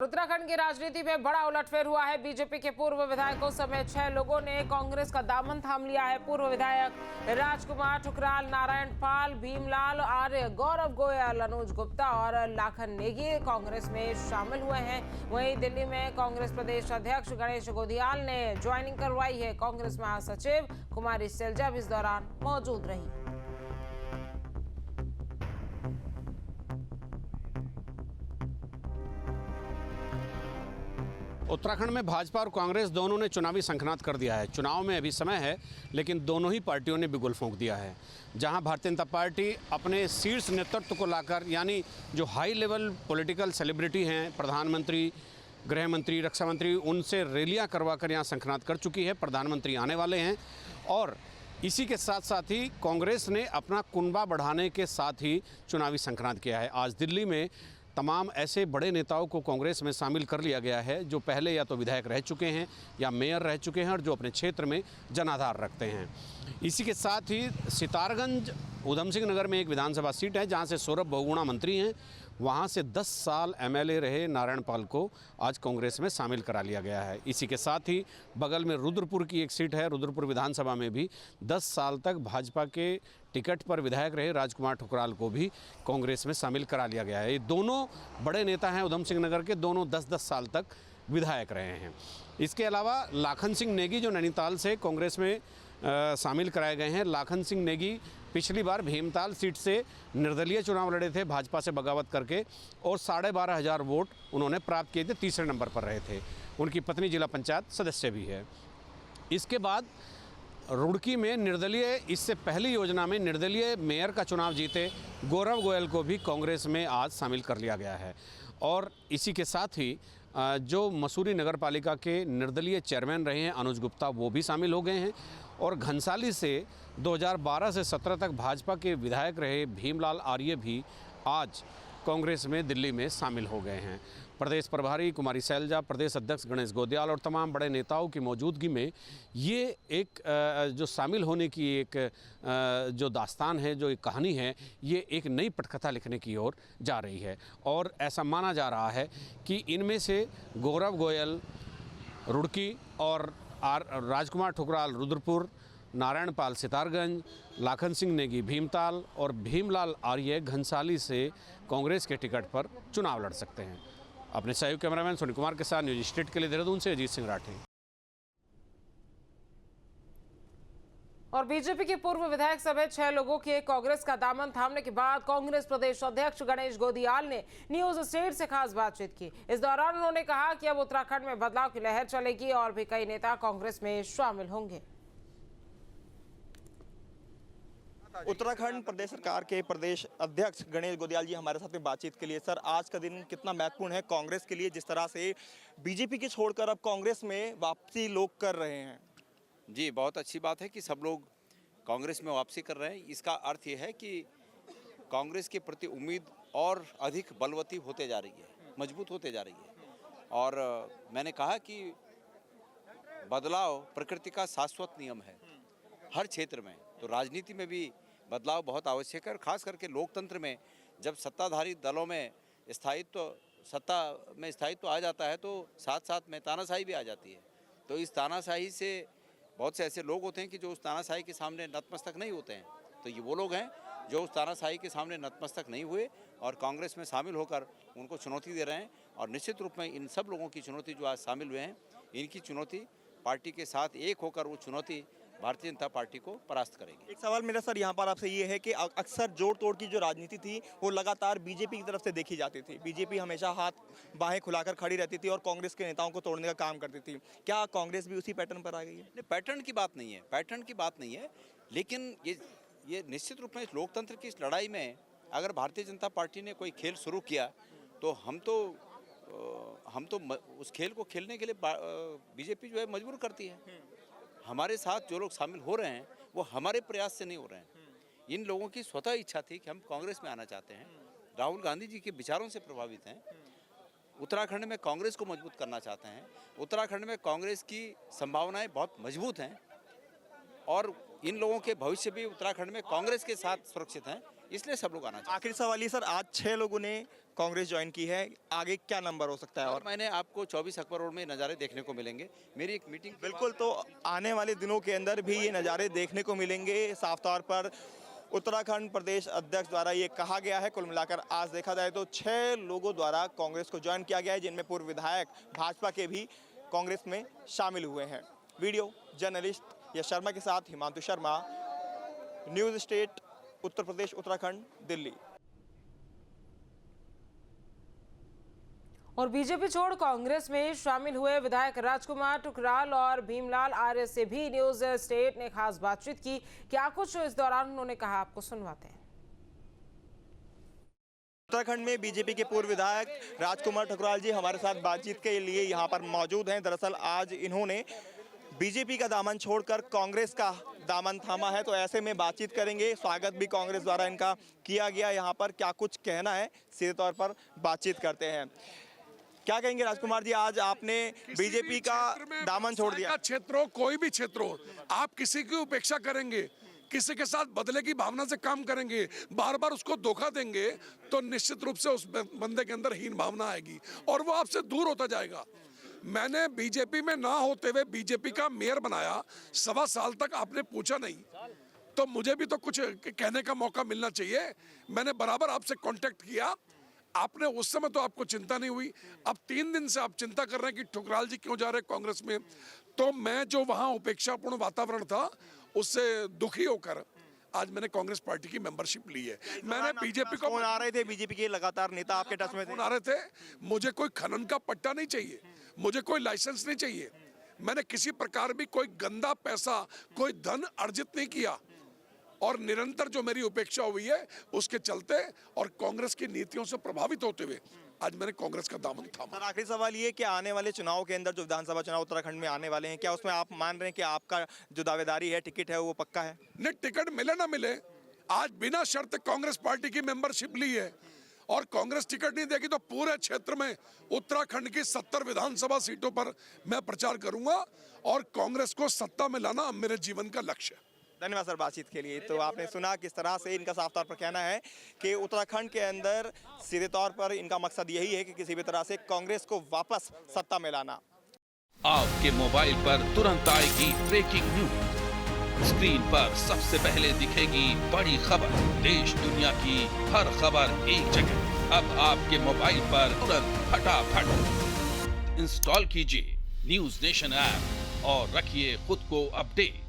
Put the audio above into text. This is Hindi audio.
उत्तराखंड की राजनीति में बड़ा उलटफेर हुआ है। बीजेपी के पूर्व विधायकों समेत 6 लोगों ने कांग्रेस का दामन थाम लिया है। पूर्व विधायक राजकुमार ठुकराल, नारायण पाल, भीमलाल आर्य, गौरव गोयल, अनुज गुप्ता और लाखन नेगी कांग्रेस में शामिल हुए हैं। वहीं दिल्ली में कांग्रेस प्रदेश अध्यक्ष गणेश गोदियाल ने ज्वाइनिंग करवाई है। कांग्रेस महासचिव कुमारी सैलजा भी इस दौरान मौजूद रही। उत्तराखंड में भाजपा और कांग्रेस दोनों ने चुनावी शंखनाद कर दिया है। चुनाव में अभी समय है, लेकिन दोनों ही पार्टियों ने बिगुल फूंक दिया है। जहां भारतीय जनता पार्टी अपने शीर्ष नेतृत्व को लाकर, यानी जो हाई लेवल पॉलिटिकल सेलिब्रिटी हैं, प्रधानमंत्री, गृह मंत्री, रक्षा मंत्री, उनसे रैलियां करवाकर यहां शंखनाद कर चुकी है। प्रधानमंत्री आने वाले हैं और इसी के साथ साथ ही कांग्रेस ने अपना कुनबा बढ़ाने के साथ ही चुनावी शंखनाद किया है। आज दिल्ली में तमाम ऐसे बड़े नेताओं को कांग्रेस में शामिल कर लिया गया है जो पहले या तो विधायक रह चुके हैं या मेयर रह चुके हैं और जो अपने क्षेत्र में जनाधार रखते हैं। इसी के साथ ही सितारगंज उधम सिंह नगर में एक विधानसभा सीट है जहां से सौरभ बहुगुणा मंत्री हैं। वहां से 10 साल एमएलए रहे नारायण पाल को आज कांग्रेस में शामिल करा लिया गया है। इसी के साथ ही बगल में रुद्रपुर की एक सीट है। रुद्रपुर विधानसभा में भी 10 साल तक भाजपा के टिकट पर विधायक रहे राजकुमार ठुकराल को भी कांग्रेस में शामिल करा लिया गया है। ये दोनों बड़े नेता हैं उधम सिंह नगर के, दोनों 10-10 साल तक विधायक रहे हैं। इसके अलावा लाखन सिंह नेगी जो नैनीताल से कांग्रेस में शामिल कराए गए हैं। लाखन सिंह नेगी पिछली बार भीमताल सीट से निर्दलीय चुनाव लड़े थे भाजपा से बगावत करके और 12,500 वोट उन्होंने प्राप्त किए थे। तीसरे नंबर पर रहे थे। उनकी पत्नी जिला पंचायत सदस्य भी है। इसके बाद रुड़की में निर्दलीय, इससे पहली योजना में निर्दलीय मेयर का चुनाव जीते गौरव गोयल को भी कांग्रेस में आज शामिल कर लिया गया है। और इसी के साथ ही जो मसूरी नगर पालिका के निर्दलीय चेयरमैन रहे हैं अनुज गुप्ता, वो भी शामिल हो गए हैं। और घनसाली से 2012 से 17 तक भाजपा के विधायक रहे भीमलाल आर्य भी आज कांग्रेस में दिल्ली में शामिल हो गए हैं। प्रदेश प्रभारी कुमारी सैलजा, प्रदेश अध्यक्ष गणेश गोदियाल और तमाम बड़े नेताओं की मौजूदगी में ये एक जो शामिल होने की एक जो दास्तान है, जो एक कहानी है, ये एक नई पटकथा लिखने की ओर जा रही है। और ऐसा माना जा रहा है कि इनमें से गौरव गोयल रुड़की और राजकुमार ठुकराल रुद्रपुर, नारायण पाल सितारगंज, लाखन सिंह नेगी भीमताल और भीमलाल आर्य घनसाली से कांग्रेस के टिकट पर चुनाव लड़ सकते हैं। अपने सहयोगी कैमरामैन सोनी कुमार के साथ न्यूज स्टेट के लिए देहरादून से अजीत सिंह राठी। और बीजेपी के पूर्व विधायक समेत 6 लोगों के कांग्रेस का दामन थामने के बाद कांग्रेस प्रदेश अध्यक्ष गणेश गोदियाल ने न्यूज स्टेट से खास बातचीत की। इस दौरान उन्होंने कहा कि अब उत्तराखंड में बदलाव की लहर चलेगी और भी कई नेता कांग्रेस में शामिल होंगे। उत्तराखंड प्रदेश सरकार के प्रदेश अध्यक्ष गणेश गोदियाल जी हमारे साथ में बातचीत के लिए। सर, आज का दिन कितना महत्वपूर्ण है कांग्रेस के लिए, जिस तरह से बीजेपी की छोड़कर अब कांग्रेस में वापसी लोग कर रहे हैं? जी, बहुत अच्छी बात है कि सब लोग कांग्रेस में वापसी कर रहे हैं। इसका अर्थ ये है कि कांग्रेस के प्रति उम्मीद और अधिक बलवती होते जा रही है, मजबूत होते जा रही है। और मैंने कहा कि बदलाव प्रकृति का शाश्वत नियम है हर क्षेत्र में, तो राजनीति में भी बदलाव बहुत आवश्यक है। और खास करके लोकतंत्र में जब सत्ताधारी दलों में सत्ता में स्थायित्व आ जाता है तो साथ साथ में तानाशाही भी आ जाती है। तो इस तानाशाही से बहुत से ऐसे लोग होते हैं कि जो उस तानाशाही के सामने नतमस्तक नहीं होते हैं। तो ये वो लोग हैं जो उस तानाशाही के सामने नतमस्तक नहीं हुए और कांग्रेस में शामिल होकर उनको चुनौती दे रहे हैं। और निश्चित रूप में इन सब लोगों की चुनौती जो आज शामिल हुए हैं, इनकी चुनौती पार्टी के साथ एक होकर वो चुनौती भारतीय जनता पार्टी को परास्त करेगी। एक सवाल मेरा सर यहाँ पर आपसे ये है कि अक्सर जोड़ तोड़ की जो राजनीति थी वो लगातार बीजेपी की तरफ से देखी जाती थी। बीजेपी हमेशा हाथ बाहें खुलाकर खड़ी रहती थी और कांग्रेस के नेताओं को तोड़ने का काम करती थी। क्या कांग्रेस भी उसी पैटर्न पर आ गई है? नहीं, पैटर्न की बात नहीं है, पैटर्न की बात नहीं है, लेकिन ये निश्चित रूप में इस लोकतंत्र की इस लड़ाई में अगर भारतीय जनता पार्टी ने कोई खेल शुरू किया तो हम तो उस खेल को खेलने के लिए बीजेपी जो है मजबूर करती है। हमारे साथ जो लोग शामिल हो रहे हैं वो हमारे प्रयास से नहीं हो रहे हैं। इन लोगों की स्वतः इच्छा थी कि हम कांग्रेस में आना चाहते हैं, राहुल गांधी जी के विचारों से प्रभावित हैं, उत्तराखंड में कांग्रेस को मजबूत करना चाहते हैं। उत्तराखंड में कांग्रेस की संभावनाएं बहुत मजबूत हैं और इन लोगों के भविष्य भी उत्तराखंड में कांग्रेस के साथ सुरक्षित हैं। इसलिए सब लोग आना चाहिए। आखिरी सवाल ये सर, आज 6 लोगों ने कांग्रेस ज्वाइन की है, आगे क्या नंबर हो सकता है? और और मैंने आपको 24 अकबर रोड में नज़ारे देखने को मिलेंगे। मेरी एक मीटिंग बिल्कुल, तो आने वाले दिनों के अंदर भी ये नज़ारे देखने को मिलेंगे। साफ तौर पर उत्तराखंड प्रदेश अध्यक्ष द्वारा ये कहा गया है। कुल मिलाकर आज देखा जाए तो 6 लोगों द्वारा कांग्रेस को ज्वाइन किया गया है, जिनमें पूर्व विधायक भाजपा के भी कांग्रेस में शामिल हुए हैं। वीडियो जर्नलिस्ट यश शर्मा के साथ हिमांशु शर्मा, न्यूज़ स्टेट, उत्तर प्रदेश, उत्तराखंड, दिल्ली। और बीजेपी छोड़ कांग्रेस में शामिल हुए विधायक राजकुमार ठुकराल और भीमलाल आर्य से भी न्यूज स्टेट ने खास बातचीत की। क्या कुछ इस दौरान उन्होंने कहा, आपको सुनवाते हैं। उत्तराखंड में बीजेपी के पूर्व विधायक राजकुमार ठुकराल जी हमारे साथ बातचीत के लिए यहाँ पर मौजूद हैं। दरअसल आज इन्होंने बीजेपी का दामन छोड़कर कांग्रेस का दामन थामा है, तो ऐसे में बातचीत करेंगे। स्वागत भी कांग्रेस द्वारा इनका किया गया यहाँ पर, क्या कुछ कहना है सीधे तौर पर बातचीत करते हैं। क्या कहेंगे राजकुमार जी, आज आपने बीजेपी का दामन छोड़ दिया? क्षेत्र हो, कोई भी क्षेत्र हो, आप किसी की उपेक्षा करेंगे, किसी के साथ बदले की भावना से काम करेंगे, बार बार उसको धोखा देंगे, तो निश्चित रूप से उस बंदे के अंदर हीन भावना आएगी और वो आपसे दूर होता जाएगा। मैंने बीजेपी में ना होते हुए बीजेपी का मेयर बनाया, 1.25 साल तक आपने पूछा नहीं, तो मुझे भी तो कुछ कहने का मौका मिलना चाहिए। मैंने बराबर आपसे कांटेक्ट किया, आपने उस समय तो आपको चिंता नहीं हुई। अब 3 दिन से आप चिंता कर रहे हैं कि ठुकराल जी क्यों जा रहे हैं कांग्रेस में। तो मैं जो वहां उपेक्षापूर्ण वातावरण था उससे दुखी होकर आज मैंने कांग्रेस पार्टी की मेंबरशिप ली है। मैंने बीजेपी को फोन आ रहे थे, बीजेपी के लगातार नेता आपके टच में थे? फोन आ रहे थे। मुझे कोई खनन का पट्टा नहीं चाहिए, मुझे कोई लाइसेंस नहीं चाहिए, मैंने किसी प्रकार भी कोई गंदा पैसा, कोई धन अर्जित नहीं किया और निरंतर जो मेरी उपेक्षा हुई है उसके चलते और कांग्रेस की नीतियों से प्रभावित होते हुए आज मैंने कांग्रेस का दामन थामा। सर, आखिरी सवाल ये कि आने वाले चुनाव के अंदर जो विधानसभा चुनाव उत्तराखंड में आने वाले हैं, क्या उसमें आप मान रहे हैं कि आपका जो दावेदारी है, टिकट है, वो पक्का है? नहीं, टिकट मिले ना मिले, आज बिना शर्त कांग्रेस पार्टी की मेंबरशिप ली है और कांग्रेस टिकट नहीं देगी तो पूरे क्षेत्र में उत्तराखंड की 70 विधानसभा सीटों पर मैं प्रचार करूंगा और कांग्रेस को सत्ता में लाना मेरे जीवन का लक्ष्य है। धन्यवाद सर बातचीत के लिए। तो आपने सुना किस तरह से इनका साफ तौर पर कहना है कि उत्तराखंड के अंदर सीधे तौर पर इनका मकसद यही है कि किसी भी तरह से कांग्रेस को वापस सत्ता में लाना। आपके मोबाइल पर तुरंत आएगी ब्रेकिंग न्यूज, स्क्रीन पर सबसे पहले दिखेगी बड़ी खबर, देश दुनिया की हर खबर एक जगह। अब आपके मोबाइल पर तुरंत फटाफट इंस्टॉल कीजिए न्यूज नेशन ऐप और रखिए खुद को अपडेट।